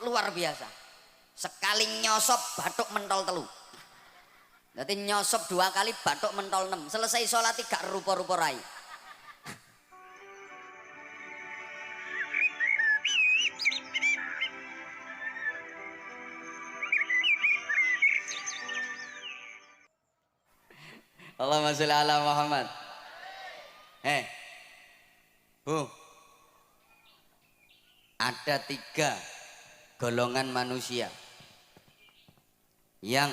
luar biasa. Sekali nyosop batuk mentol telu. Nanti nyosop 2 kali batuk mentol 6. Selesai sholat gak rupa-rupa rai. Allahumma sholli ala Muhammad. Bu, ada 3 golongan manusia yang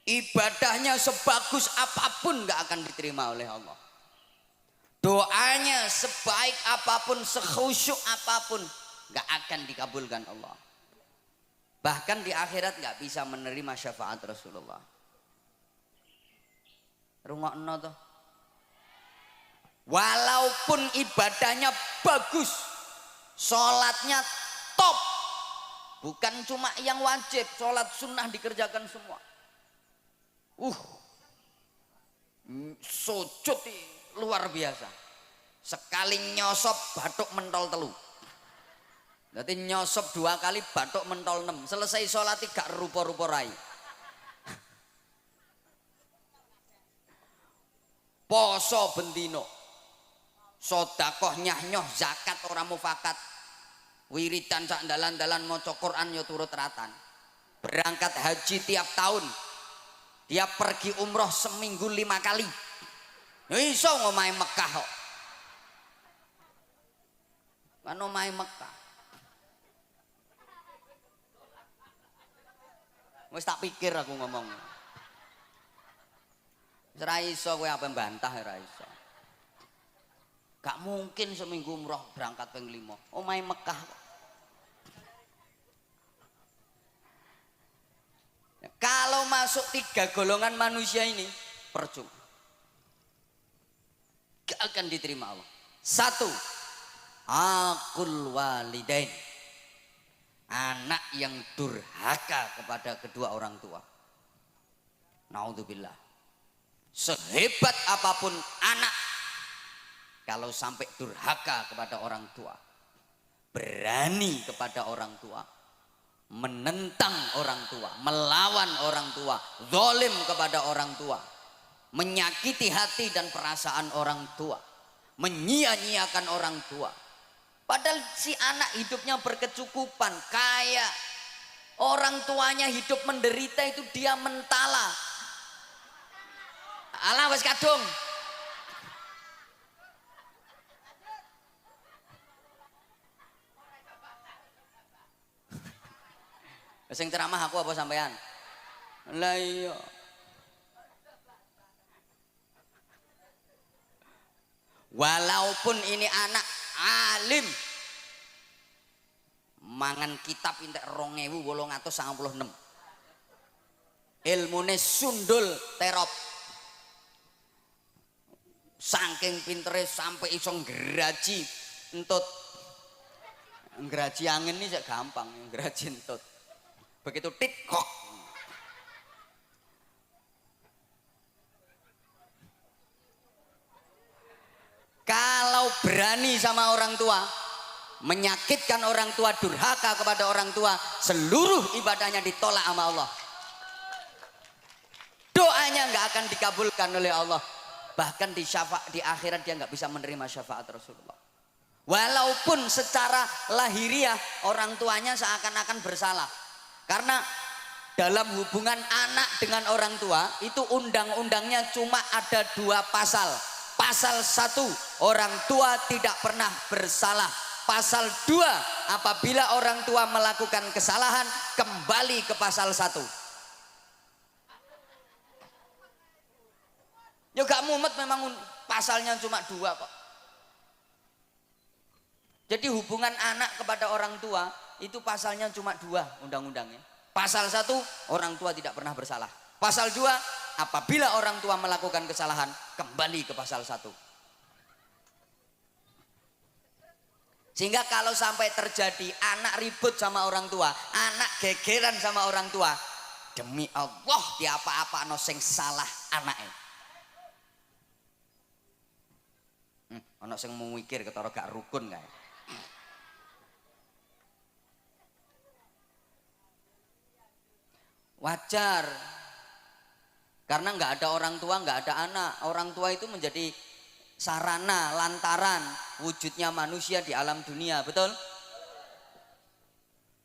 ibadahnya sebagus apapun gak akan diterima oleh Allah. Doanya sebaik apapun, sekhusyuk apapun gak akan dikabulkan Allah. Bahkan di akhirat gak bisa menerima syafaat Rasulullah. Rungokno toh. Walaupun ibadahnya bagus, sholatnya top, bukan cuma yang wajib, sholat sunnah dikerjakan semua. Sujud luar biasa. Sekali nyosop batuk mentol telu. Berarti nyosop 2 kali batuk mentol 6. Selesai sholat gak rupa-rupa rai. Poso bendino, sodakoh nyah-nyoh, zakat orang mufakat, wiridan sak dalan-dalan maca Quran yo turut ratan. Berangkat haji tiap tahun, dia pergi umroh seminggu 5 kali. Ya iso ngomahe Mekah kok. Kan omahe Mekah. Wis tak pikir aku ngomong. Ora iso kowe apa bantah ora iso. Gak mungkin seminggu umroh berangkat ping 5. Omahe Mekah. Kalau masuk 3 golongan manusia ini percuma. Gak akan diterima Allah. 1, aqul walidain. Anak yang durhaka kepada kedua orang tua. Naudzubillah. Sehebat apapun anak, kalau sampai durhaka kepada orang tua, berani kepada orang tua, menentang orang tua, melawan orang tua, zalim kepada orang tua, menyakiti hati dan perasaan orang tua, menyia-nyiakan orang tua, padahal si anak hidupnya berkecukupan, kaya, orang tuanya hidup menderita, itu dia mentala. Alah wis kadung. Sing ceramah aku apa sampean? Lah iya. Walaupun ini anak alim, mangan kitab entek 2896. Ilmune sundul terop. Saking pintere sampai iso ngraji entut. Ngraji angin ini sak gampang, ngraji entut. Begitu tit kok. Kalau berani sama orang tua, menyakitkan orang tua, durhaka kepada orang tua, seluruh ibadahnya ditolak sama Allah. Doanya nggak akan dikabulkan oleh Allah. Bahkan di akhirat dia nggak bisa menerima syafaat Rasulullah. Walaupun secara lahiriah orang tuanya seakan-akan bersalah. Karena dalam hubungan anak dengan orang tua itu undang-undangnya cuma ada 2 pasal. Pasal 1, orang tua tidak pernah bersalah. Pasal 2, apabila orang tua melakukan kesalahan kembali ke pasal 1. Ya gak mumet, memang pasalnya cuma 2 kok. Jadi hubungan anak kepada orang tua itu pasalnya cuma 2 undang-undangnya. Pasal 1, orang tua tidak pernah bersalah. Pasal 2, apabila orang tua melakukan kesalahan kembali ke pasal 1. Sehingga kalau sampai terjadi anak ribut sama orang tua, anak gegeran sama orang tua, demi Allah di apa-apa no sing salah anaknya. Ana sing mau mikir ketara gak rukun kae. Wajar. Karena nggak ada orang tua, nggak ada anak. Orang tua itu menjadi sarana, lantaran wujudnya manusia di alam dunia, betul?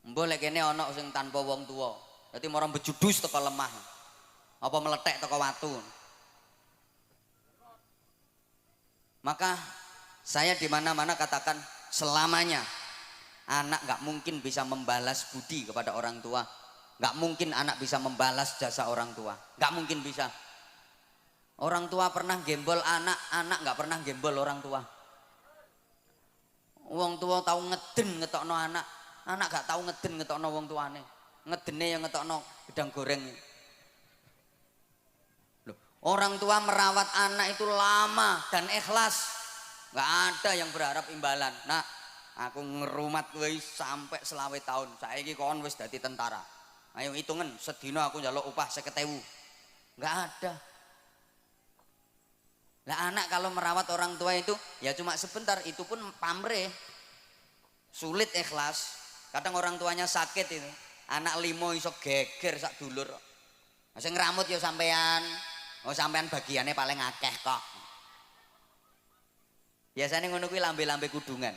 Boleh kene ana sing tanpa wong tua. Dadi marang bejudus teko lemah. Apa meletek teko watu. Maka saya di mana-mana katakan selamanya anak nggak mungkin bisa membalas budi kepada orang tua. Nggak mungkin anak bisa membalas jasa orang tua. Nggak mungkin bisa. Orang tua pernah gembol anak, anak nggak pernah gembol orang tua. Wong tua tahu ngeden ngetokno anak, anak gak tahu ngeden ngetokno wong tuane. Ngedene yang ngetokno gedang goreng. Loh, orang tua merawat anak itu lama dan ikhlas. Nggak ada yang berharap imbalan. Nah, aku ngerumat kowe sampai 20 tahun. Saiki kon wis dadi tentara. Ayo hitungan sedina aku njaluk upah 50.000. Nggak ada. Lah anak kalau merawat orang tua itu ya cuma sebentar, itu pun pamrih. Sulit ikhlas. Kadang orang tuanya sakit itu. Anak limo iso geger sak dulur. Sing ngramut ya sampean. Oh sampean bagiannya paling akeh kok. Biasanya ngono kuwi lambe-lambe kudungan.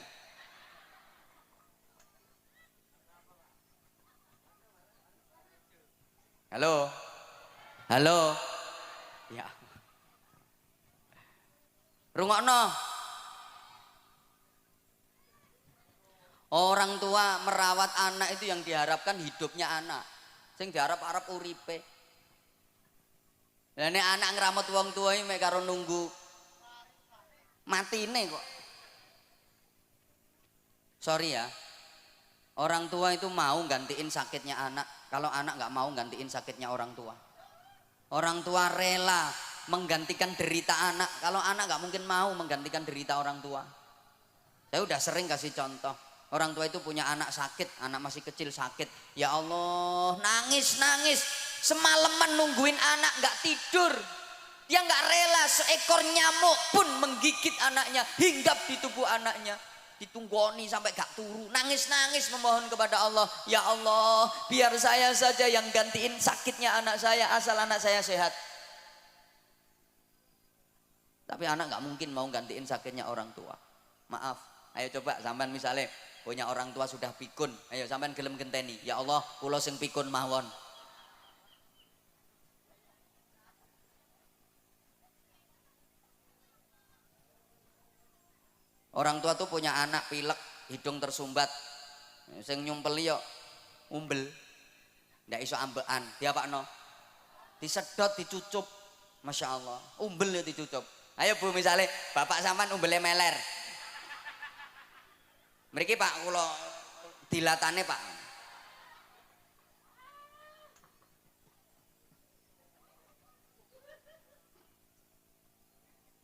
Halo. Halo. Ya. Rungokno. Orang tua merawat anak itu yang diharapkan hidupnya anak. Sing diharap-harap uripe. Lah nek anak ngramut wong tua iki mek karo nunggu matine kok. Sorry ya. Orang tua itu mau gantiin sakitnya anak. Kalau anak nggak mau gantiin sakitnya orang tua. Orang tua rela menggantikan derita anak. Kalau anak nggak mungkin mau menggantikan derita orang tua. Saya udah sering kasih contoh. Orang tua itu punya anak sakit, anak masih kecil sakit. Ya Allah, nangis. Semalaman nungguin anak nggak tidur. Dia nggak rela seekor nyamuk pun menggigit anaknya, hinggap di tubuh anaknya. Ditunggoni sampai gak turu, nangis memohon kepada Allah, ya Allah biar saya saja yang gantiin sakitnya anak saya asal anak saya sehat. Tapi anak gak mungkin mau gantiin sakitnya orang tua. Maaf, ayo coba sampean misalnya punya orang tua sudah pikun, ayo sampean gelem genteni, ya Allah kula sing pikun mawon. Orang tua tuh punya anak pilek, hidung tersumbat, sing nyumpel yo umbel, ndak iso ambekan, diapakno? Disedot, dicucup, masya Allah, umbel ya dicucup. Ayo bu, misalnya bapak sampean umbelnya meler, mriki pak, kula dilatane pak.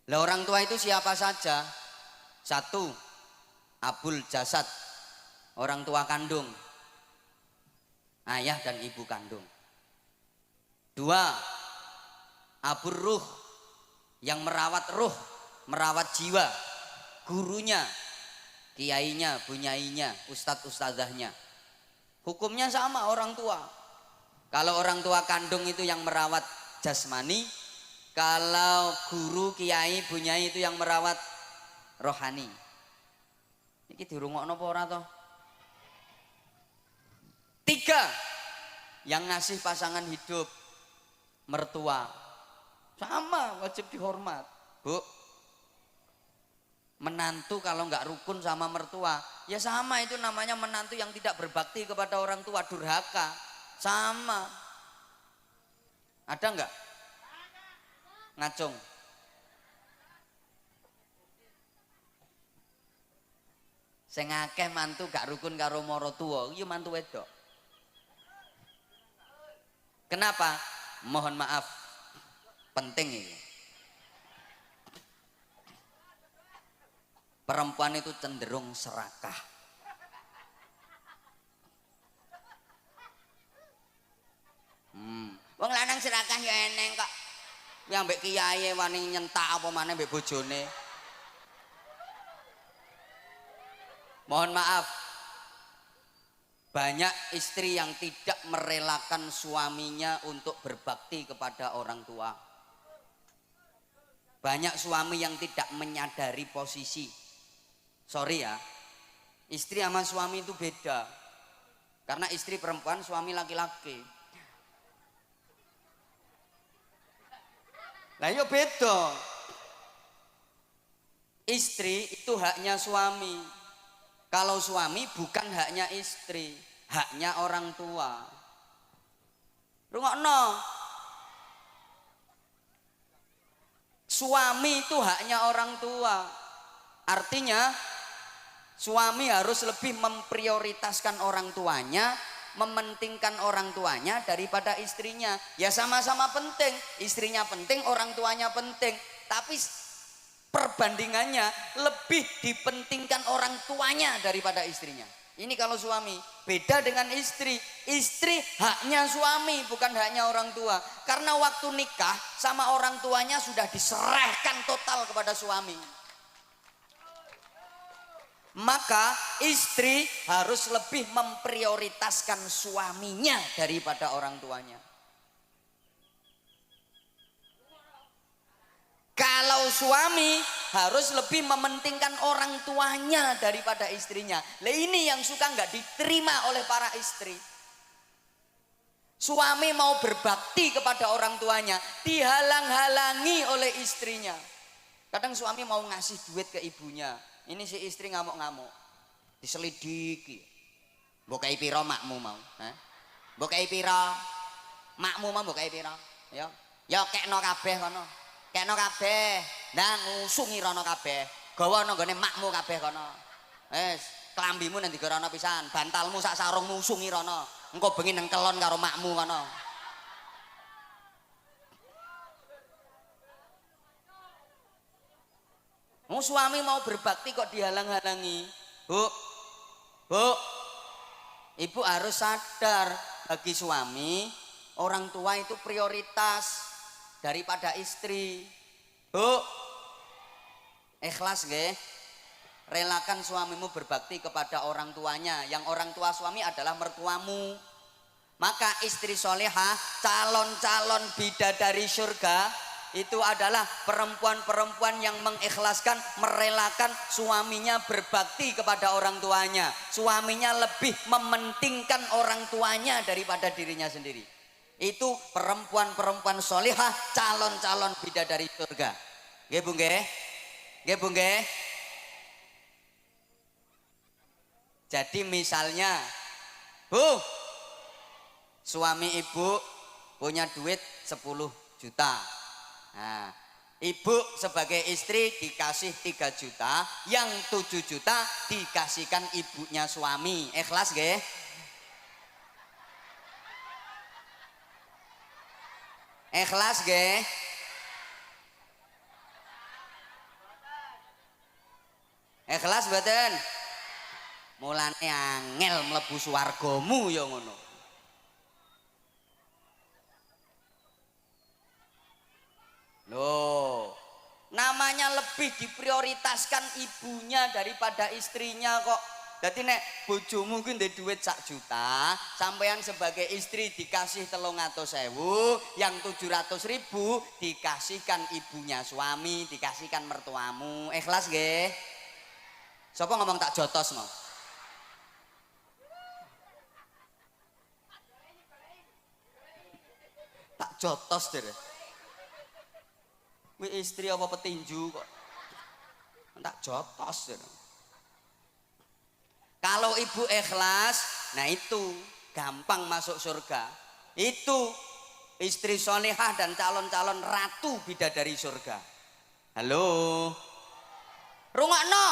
Lah orang tua itu siapa saja? Satu, abul jasad, orang tua kandung, ayah dan ibu kandung. Dua, abur ruh, yang merawat ruh, merawat jiwa, gurunya, kiainya, bunyainya, ustadz ustadzahnya. Hukumnya sama orang tua. Kalau orang tua kandung itu yang merawat jasmani, kalau guru, kiai, bunyai itu yang merawat rohani. Iki dirungokno apa ora toh? Tiga, yang ngasih pasangan hidup, mertua. Sama, wajib dihormat. Bu, menantu kalau nggak rukun sama mertua, ya sama, itu namanya menantu yang tidak berbakti kepada orang tua, durhaka. Sama. Ada nggak? Ngacung. Sing akeh mantu gak rukun karo mara tuwa, iya mantu wedok. Kenapa? Mohon maaf, penting ini. Perempuan itu cenderung serakah. Wong lanang serakah ya eneng kok. Yang mbek kiai wani nyentak apa maneh mbek bojone. Mohon maaf, Banyak istri yang tidak merelakan suaminya untuk berbakti kepada orang tua. Banyak suami yang tidak menyadari posisi. Sorry ya, istri sama suami itu beda. Karena istri perempuan, suami laki-laki. Lah yo beda. Istri itu haknya suami. Kalau suami bukan haknya istri, haknya orang tua. Rungokno. Suami itu haknya orang tua. Artinya suami harus lebih memprioritaskan orang tuanya, mementingkan orang tuanya daripada istrinya. Ya sama-sama penting, istrinya penting, orang tuanya penting. Tapi perbandingannya lebih dipentingkan orang tuanya daripada istrinya. Ini kalau suami. Beda dengan istri. Istri haknya suami, bukan haknya orang tua. Karena waktu nikah sama orang tuanya sudah diserahkan total kepada suami. Maka istri harus lebih memprioritaskan suaminya daripada orang tuanya. Kalau suami harus lebih mementingkan orang tuanya daripada istrinya. Lah ini yang suka nggak diterima oleh para istri. Suami mau berbakti kepada orang tuanya, dihalang-halangi oleh istrinya. Kadang suami mau ngasih duit ke ibunya. Ini si istri ngamuk-ngamuk. Diselidiki. Mbok kei pira makmu mau? Mbok kei pira? Makmu mau mbok kei pira? Ya. Ya kekno kabeh kono. Kekno kabeh, nah ngusungi rono kabeh, gawa nang gone makmu kabeh kono. Wis, klambimu nang digarono pisan, bantalmu sak sarungmu usungi rono. Engko bengi nang kelon karo makmu kono. Suami mau berbakti kok dihalang-halangi. Bu, ibu harus sadar, bagi suami orang tua itu prioritas daripada istri. Bu, ikhlas nggih? Relakan suamimu berbakti kepada orang tuanya. Yang orang tua suami adalah mertuamu. Maka istri solehah, calon-calon bidadari surga, itu adalah perempuan-perempuan yang mengikhlaskan, merelakan suaminya berbakti kepada orang tuanya. Suaminya lebih mementingkan orang tuanya daripada dirinya sendiri. Itu perempuan-perempuan solihah, calon-calon bidadari surga. Nggih Bu nggih? Nggih Bu nggih? Jadi misalnya, Bu, suami ibu punya duit 10 juta. Nah, ibu sebagai istri dikasih 3 juta, yang 7 juta dikasihkan ibunya suami. Ikhlas nggih? Ikhlas nggih? Ikhlas mboten? Mulane angel mlebu swargamu ya ngono. Loh, namanya lebih diprioritaskan ibunya daripada istrinya kok. Jadi nek bojomu kuwi ndek duit 1 juta, sampean sebagai istri dikasih 300.000, yang 700.000 dikasihkan ibunya suami, dikasihkan mertuamu. Ikhlas nggih? Sapa ngomong tak jotos no? Tak jotos deh. Kuwi istri apa petinju kok? Tak jotos deh. Kalau ibu ikhlas, nah itu gampang masuk surga. Itu istri solehah dan calon-calon ratu bidadari surga. Halo, rungokno.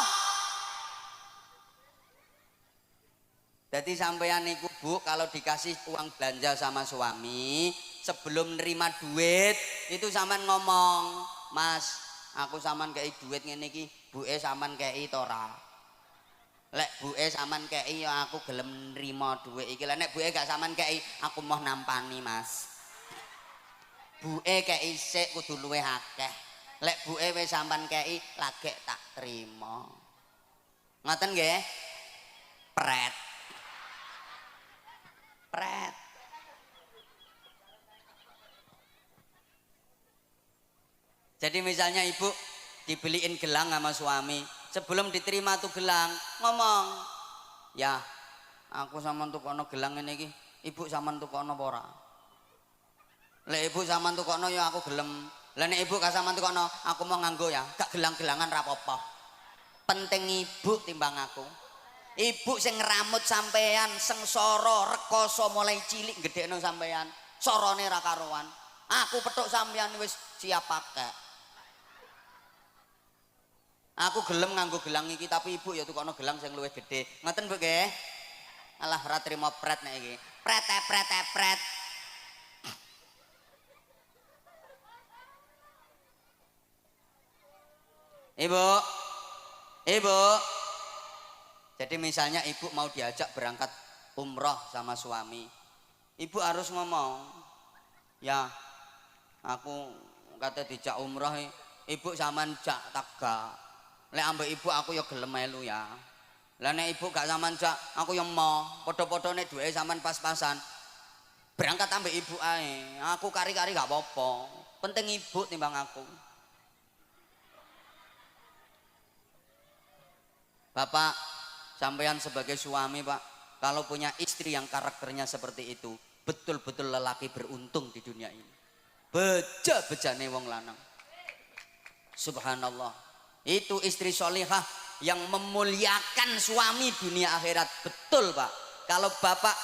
Jadi sampean niku Bu, kalau dikasih uang belanja sama suami, sebelum nerima duit itu sampean ngomong, Mas, aku sampean kei duit ngene iki, buke sampean kei to ora? Lek buke sampean kei ya aku gelem nrimo dhuwit iki. Lah nek buke gak sampean kei, aku mau nampani, Mas. Buke kei sik kudu luwih akeh. Lek buke wis sampean kei, lagek tak trimo. Ngoten nggih? Pret. Jadi misalnya ibu dibeliin gelang sama suami, sebelum diterima tuh gelang ngomong, ya aku sama tukono gelang ini iki, ibu sama tukono apa ora? Lek ibu sama tukono ya aku gelem. Lah nek ibu gak sama tukono, aku mau nganggo ya, gak gelang-gelangan ra apa-apa. Penting ibu timbang aku. Ibu sing ngeramut sampean, sengsara rekoso mulai cilik gedhekno sampean, sorone ra karuan. Aku petuk sampean wis siap pakai. Aku gelem nganggo gelang iki tapi ibu ya tukono gelang sing luwih gedhe. Ngoten Bu nggih? Alah ora trimo pret nek iki. Pret. Ibu. Jadi misalnya ibu mau diajak berangkat umroh sama suami. Ibu harus ngomong, ya aku kata dijak umroh, ibu sampean jak taga. Lek ambek ibu aku ya gelem melu ya. Lah nek ibu gak sampean jak, aku ya mau padha-padhane duwe sampean pas-pasan. Berangkat ambek ibu ae. Aku kari-kari gak apa-apa. Penting ibu timbang aku. Bapak, sampean sebagai suami, Pak, kalau punya istri yang karakternya seperti itu, betul-betul lelaki beruntung di dunia ini. Beja-bejane wong lanang. Subhanallah. Itu istri solihah yang memuliakan suami dunia akhirat. Betul Pak. Kalau Bapak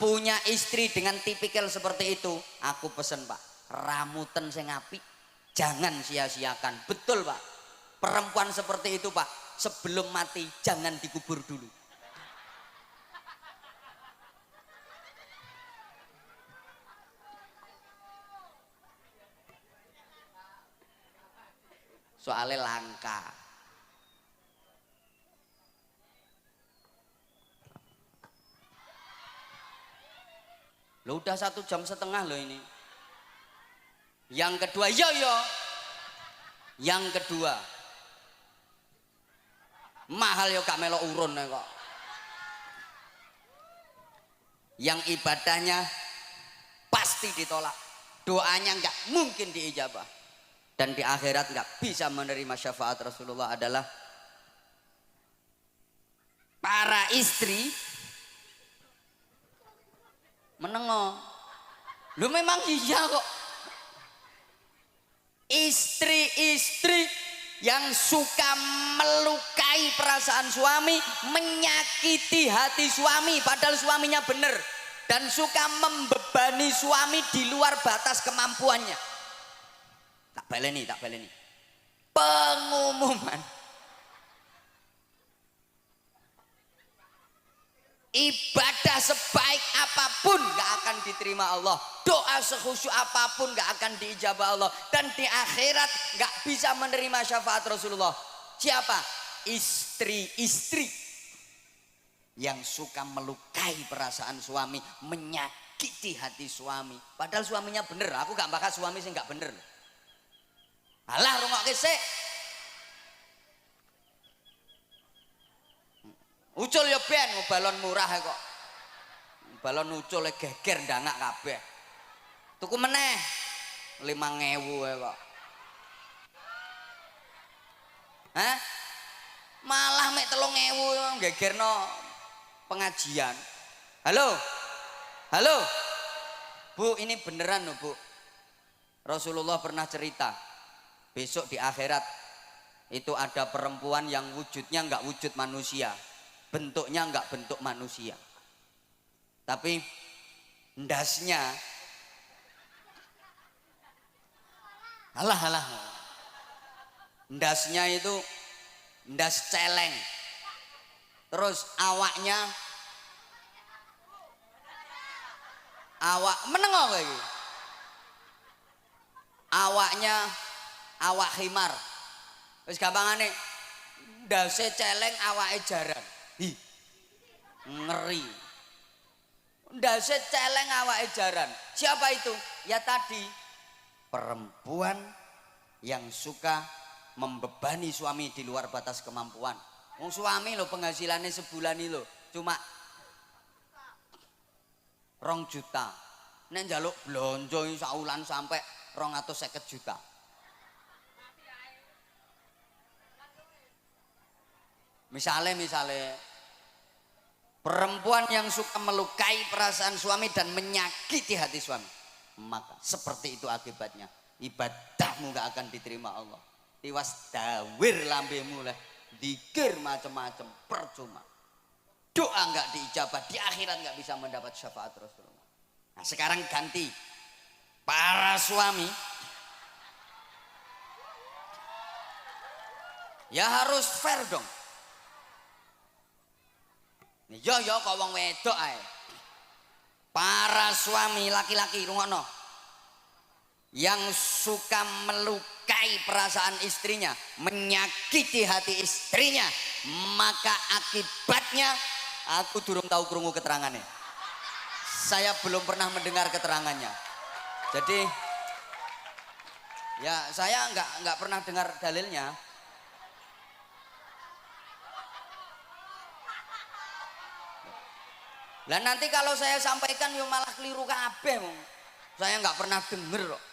punya istri dengan tipikal seperti itu, aku pesen Pak, ramutan sing apik, jangan sia-siakan. Betul Pak. Perempuan seperti itu Pak, sebelum mati jangan dikubur dulu. Soalnya langka. Lo udah 1,5 jam loh ini. Yang kedua, yo. Yang kedua, mahal yo gak melok urun kok. Yang ibadahnya pasti ditolak, doanya nggak mungkin diijabah. Dan di akhirat nggak bisa menerima syafaat Rasulullah adalah para istri menengok. Lu memang iya kok. Istri-istri yang suka melukai perasaan suami, menyakiti hati suami padahal suaminya benar, dan suka membebani suami di luar batas kemampuannya. Tak baleni. Pengumuman. Ibadah sebaik apapun gak akan diterima Allah. Doa sekhusyuk apapun gak akan diijabah Allah. Dan di akhirat gak bisa menerima syafaat Rasulullah. Siapa? Istri-istri yang suka melukai perasaan suami, menyakiti hati suami. Padahal suaminya bener. Aku gak bakal suami sih gak bener. Alah rungokke sik. Ucul ya ben balon murah kok. Balon ucul geger ndangak kabeh. Tuku meneh 5.000 kok. Hah? Malah mek 3.000 gegerno pengajian. Halo? Bu, ini beneran loh Bu. Rasulullah pernah cerita. Besok di akhirat itu ada perempuan yang wujudnya nggak wujud manusia, bentuknya nggak bentuk manusia, tapi ndasnya alah ndasnya itu ndas celeng, terus awak menengok lagi, awak himar. Wis gampangane ndase celeng awake jaran. Ngeri. Ndase celeng awake jaran. Siapa itu? Ya tadi perempuan yang suka membebani suami di luar batas kemampuan. Wong suami lo penghasilannya sebulan ini lo cuma 2 juta. Nek njaluk blonjo saulan sampai 250 juta. Misalnya perempuan yang suka melukai perasaan suami dan menyakiti hati suami, maka seperti itu akibatnya, ibadahmu gak akan diterima Allah. Tiwas dawir lambemu lah, dikir macam-macam percuma, doa nggak diijabah, di akhirat nggak bisa mendapat syafaat Rasulullah. Nah sekarang ganti, para suami ya harus fair dong. Yo kok wong wedok ae. Para suami laki-laki rungokno, yang suka melukai perasaan istrinya, menyakiti hati istrinya, maka akibatnya, aku durung tahu krungu keterangannya. Saya belum pernah mendengar keterangannya. Jadi ya saya nggak pernah dengar dalilnya. Lah nanti kalau saya sampaikan yo malah keliru kabeh. Saya nggak pernah denger kok.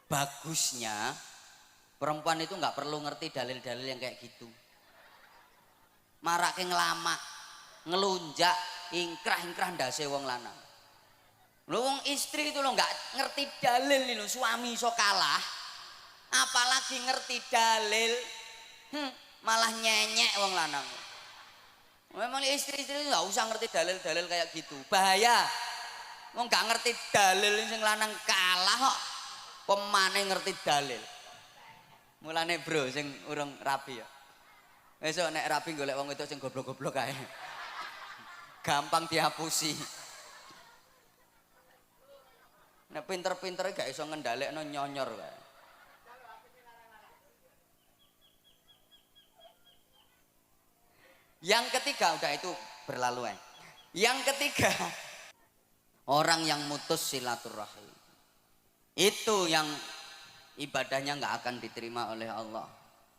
Bagusnya perempuan itu nggak perlu ngerti dalil-dalil yang kayak gitu. Marake ngelama, ngelunjak, ingkrah ndase wong lanang. Lho wong istri itu lo nggak ngerti dalil ini, suami iso kalah, apalagi ngerti dalil. Malah nyenyek wong lanang. Memang istri-istri nggak usah ngerti dalil-dalil kayak gitu, bahaya. Wong nggak ngerti dalil sing lanang kalah kok, pemane ngerti dalil. Mulane bro sing urung rapi ya, besok nek rapi golek wong itu sing goblok-goblok kae, gampang dihapusi. Nek pinter-pinter gak iso ngendhalekno nyonyor kae. Yang ketiga, udah itu berlalu. Yang ketiga, orang yang mutus silaturahim, itu yang ibadahnya nggak akan diterima oleh Allah,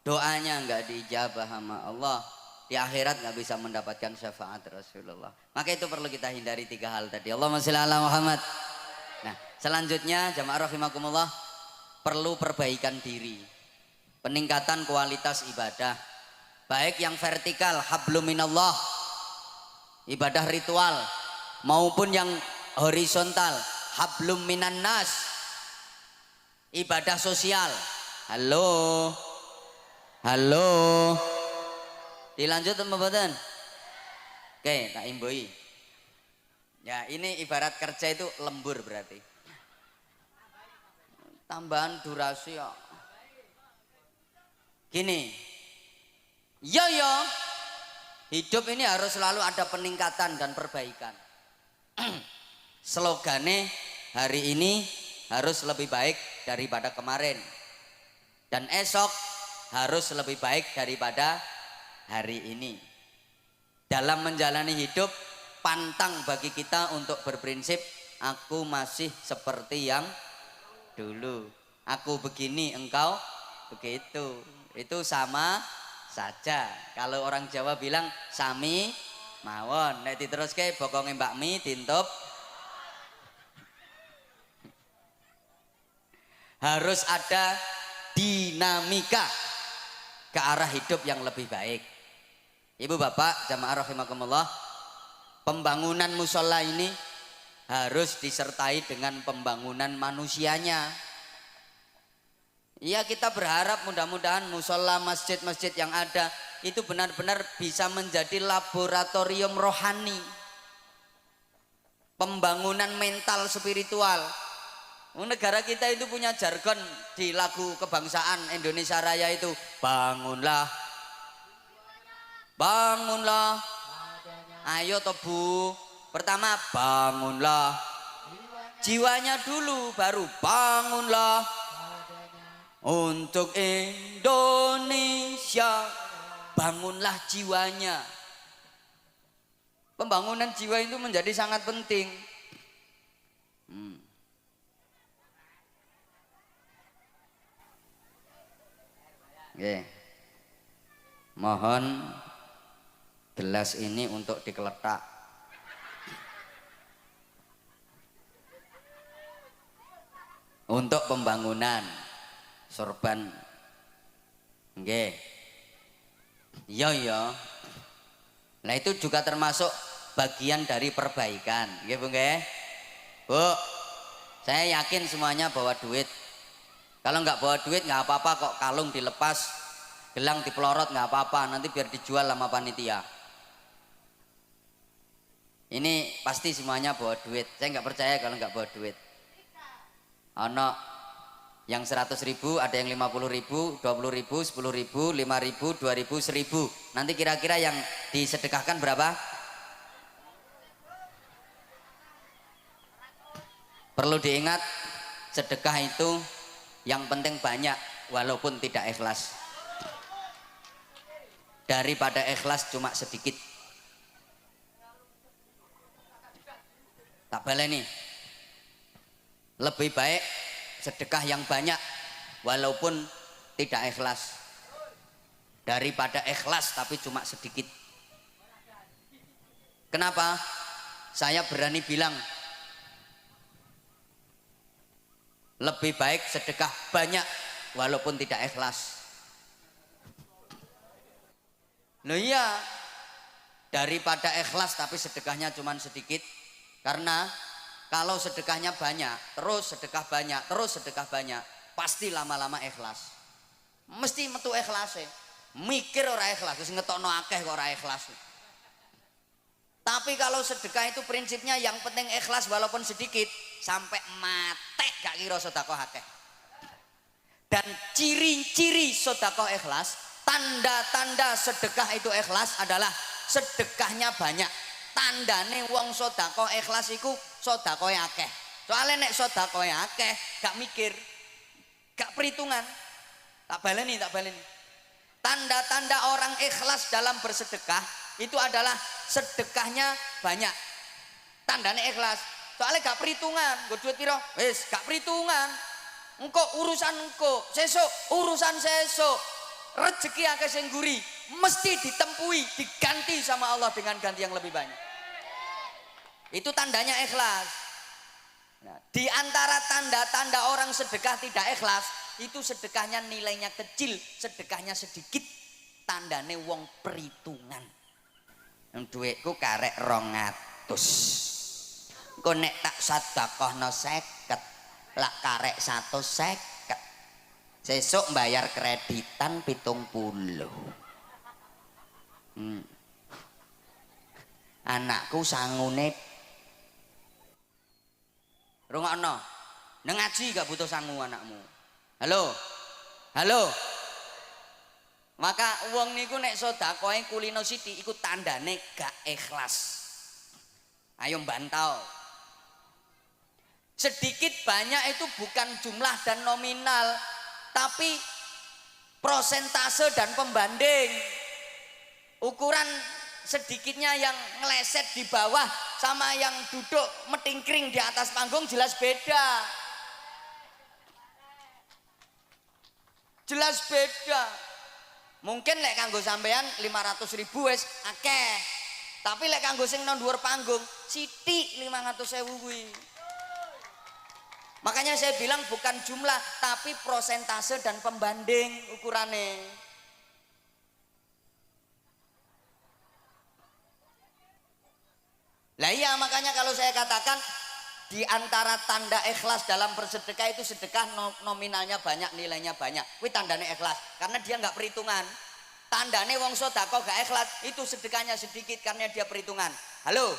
doanya nggak diijabah sama Allah, di akhirat nggak bisa mendapatkan syafaat Rasulullah. Maka itu perlu kita hindari 3 hal tadi. Allahumma sholli ala Muhammad. Nah selanjutnya jamaah rahimakumullah, perlu perbaikan diri, peningkatan kualitas ibadah, baik yang vertikal hablum minallah, ibadah ritual, maupun yang horizontal hablum minan nas, ibadah sosial. Halo dilanjut mboten? Oke tak imbui ya, ini ibarat kerja itu lembur, berarti tambahan durasi ya. Gini, yo hidup ini harus selalu ada peningkatan dan perbaikan. Slogane hari ini harus lebih baik daripada kemarin, dan esok harus lebih baik daripada hari ini. Dalam menjalani hidup, pantang bagi kita untuk berprinsip aku masih seperti yang dulu, aku begini engkau begitu. Itu sama saja. Kalau orang Jawa bilang sami mawon, nek diteruske bokonge Mbak Mi dintup. Harus ada dinamika ke arah hidup yang lebih baik. Ibu bapak jamaah rahimakumullah, pembangunan musola ini harus disertai dengan pembangunan manusianya. Ya kita berharap mudah-mudahan musola, masjid-masjid yang ada itu benar-benar bisa menjadi laboratorium rohani, pembangunan mental spiritual. Negara kita itu punya jargon di lagu kebangsaan Indonesia Raya itu, bangunlah, bangunlah, ayo toh Bu. Pertama bangunlah jiwanya dulu, baru bangunlah untuk Indonesia, bangunlah jiwanya. Pembangunan jiwa itu menjadi sangat penting. Oke. Mohon gelas ini untuk dikeletak. Untuk pembangunan sorban Nggih. Iya iya. Nah itu juga termasuk bagian dari perbaikan. Nggih Bu nggih. Bu, saya yakin semuanya bawa duit. Kalau nggak bawa duit nggak apa-apa kok, kalung dilepas, gelang dipelorot nggak apa-apa, nanti biar dijual sama panitia. Ini pasti semuanya bawa duit. Saya nggak percaya kalau nggak bawa duit. Ono yang 100.000, ada yang 50.000, 20.000, 10.000, 5.000, 2.000, 1.000. Nanti kira-kira yang disedekahkan berapa? Perlu diingat, sedekah itu yang penting banyak walaupun tidak ikhlas, daripada ikhlas cuma sedikit. Tak baleni, lebih baik sedekah yang banyak walaupun tidak ikhlas daripada ikhlas tapi cuma sedikit. Kenapa saya berani bilang lebih baik sedekah banyak walaupun tidak ikhlas? Loh iya, daripada ikhlas tapi sedekahnya cuma sedikit. Karena kalau sedekahnya banyak, terus sedekah banyak, terus sedekah banyak, pasti lama-lama ikhlas. Mesti metu ikhlas ya. Mikir ora ikhlas, terus ngetokno akeh kok ora ikhlas. Tapi kalau sedekah itu prinsipnya yang penting ikhlas walaupun sedikit, sampai mate gak kira sedekah akeh. Dan ciri-ciri sedekah ikhlas, tanda-tanda sedekah itu ikhlas adalah sedekahnya banyak. Tandane wong sedekah ikhlas iku sedekahe akeh. Soalnya nek sedekahe akeh gak mikir, gak perhitungan. Tak baleni. Tanda-tanda orang ikhlas dalam bersedekah itu adalah sedekahnya banyak. Tandane ikhlas. Soalnya gak perhitungan, gue duit piro? Wis gak perhitungan. Engko urusan engko, sesuk urusan sesuk. Rezeki akeh sing guri, mesti ditempui, diganti sama Allah dengan ganti yang lebih banyak. Itu tandanya ikhlas. Nah, di antara tanda-tanda orang sedekah tidak ikhlas, itu sedekahnya nilainya kecil, sedekahnya sedikit. Tandane wong perhitungan. Yang duitku karek 200. Engko nek tak sedekahno 50, lak karek 150. Sesuk bayar kreditan 70. Anakku sangune rungokno. Nang ngaji gak butuh sangu anakmu. Halo. Maka wong niku nek sedekahe kulino sithik iku tandane gak ikhlas. Ayo bantau. Sedikit banyak itu bukan jumlah dan nominal, tapi prosentase dan pembanding. Ukuran sedikitnya yang ngeleset di bawah sama yang duduk metingkring di atas panggung jelas beda. Jelas beda. Mungkin lek kanggo sampean 500.000 wis akeh. Tapi lek kanggo sing nang dhuwur panggung sithik 500.000 kuwi. Makanya saya bilang bukan jumlah tapi prosentase dan pembanding ukurannya. Lah iya, makanya kalau saya katakan di antara tanda ikhlas dalam bersedekah itu sedekah nominalnya banyak, nilainya banyak. Kuwi tandane ikhlas karena dia nggak perhitungan. Tandane wong sedekah gak ikhlas itu sedekahnya sedikit karena dia perhitungan. Halo.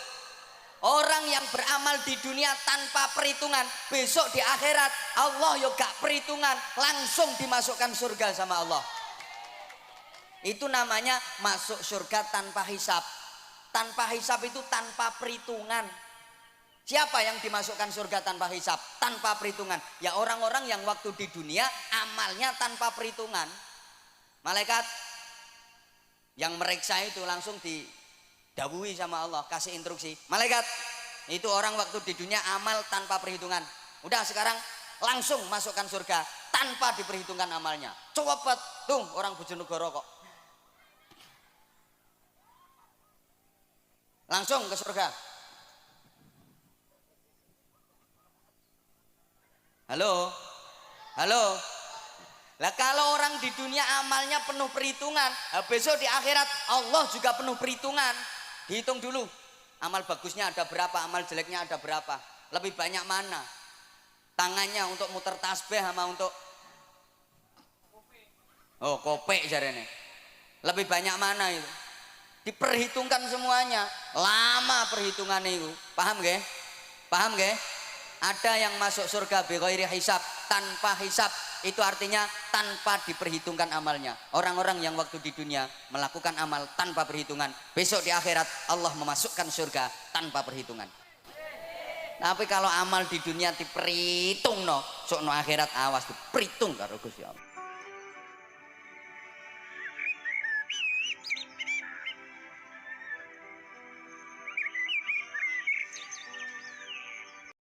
Orang yang beramal di dunia tanpa perhitungan, besok di akhirat Allah yo gak perhitungan, langsung dimasukkan surga sama Allah. Itu namanya masuk surga tanpa hisab. Tanpa hisab itu tanpa perhitungan. Siapa yang dimasukkan surga tanpa hisab, tanpa perhitungan? Ya orang-orang yang waktu di dunia amalnya tanpa perhitungan. Malaikat yang meriksa itu langsung didhawuhi sama Allah, kasih instruksi. Malaikat, itu orang waktu di dunia amal tanpa perhitungan. Udah sekarang langsung masukkan surga tanpa diperhitungkan amalnya. Cepet tuh orang Bojonegoro kok. Langsung ke surga. Halo. Lah kalau orang di dunia amalnya penuh perhitungan, besok di akhirat Allah juga penuh perhitungan. Dihitung dulu, amal bagusnya ada berapa, amal jeleknya ada berapa. Lebih banyak mana? Tangannya untuk muter tasbih sama untuk kopek jarene. Lebih banyak mana itu? Diperhitungkan semuanya. Lama perhitungan itu. Paham nggih? Paham nggih? Ada yang masuk surga bi ghairi hisab, tanpa hisab. Itu artinya tanpa diperhitungkan amalnya. Orang-orang yang waktu di dunia melakukan amal tanpa perhitungan, besok di akhirat Allah memasukkan surga tanpa perhitungan. Tapi kalau amal di dunia diperhitung no, sok no akhirat awas diperhitung karo Gusti Allah.